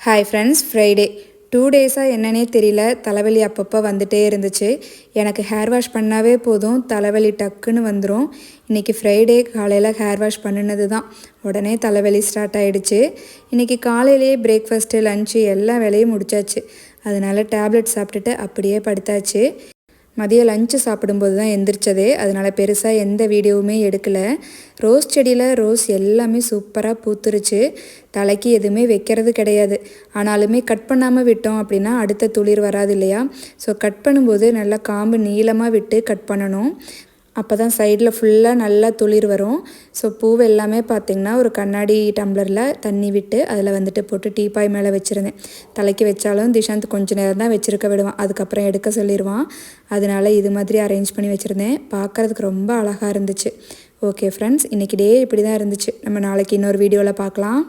Hi friends, Friday 2 டேஸாக என்னன்னே தெரியல, தலைவலி அப்பப்போ வந்துட்டே இருந்துச்சு. எனக்கு ஹேர் வாஷ் பண்ணாவே போதும், தலைவலி டக்குன்னு வந்துடும். இன்றைக்கி ஃப்ரைடே காலையில் ஹேர் வாஷ் பண்ணினது தான் உடனே தலைவலி ஸ்டார்ட் ஆகிடுச்சு. இன்றைக்கி காலையிலேயே பிரேக்ஃபாஸ்ட்டு லஞ்சு எல்லா வேலையும் முடிச்சாச்சு. அதனால் டேப்லெட் சாப்பிட்டுட்டு அப்படியே படுத்தாச்சு. மதியம் லஞ்சு சாப்பிடும்போது தான் எந்திரிச்சதே, அதனால் பெருசாக எந்த வீடியோவுமே எடுக்கலை. ரோஸ் செடியில் ரோஸ் எல்லாமே சூப்பராக பூத்துருச்சு. தலைக்கு எதுவுமே வைக்கிறது கிடையாது. ஆனாலுமே கட் பண்ணாமல் விட்டோம் அப்படின்னா அடுத்த துளிர் வராது இல்லையா? ஸோ கட் பண்ணும்போது நல்லா காம்பு நீளமாக விட்டு கட் பண்ணணும். அப்போ தான் சைடில் ஃபுல்லாக நல்லா துளிர் வரும். ஸோ பூவை எல்லாமே பார்த்திங்கன்னா ஒரு கண்ணாடி டம்ளரில் தண்ணி விட்டு அதில் வந்துட்டு போட்டு டீப்பாய் மேலே வச்சுருந்தேன். தலைக்கு வச்சாலும் திஷாந்த் கொஞ்சம் நேரம் தான் வச்சுருக்க விடுவான், அதுக்கப்புறம் எடுக்க சொல்லிடுவான். அதனால் இது மாதிரி அரேஞ்ச் பண்ணி வச்சுருந்தேன். பார்க்குறதுக்கு ரொம்ப அழகாக இருந்துச்சு. ஓகே ஃப்ரெண்ட்ஸ், இன்றைக்கி டே இப்படி தான் இருந்துச்சு. நம்ம நாளைக்கு இன்னொரு வீடியோவில் பார்க்கலாம்.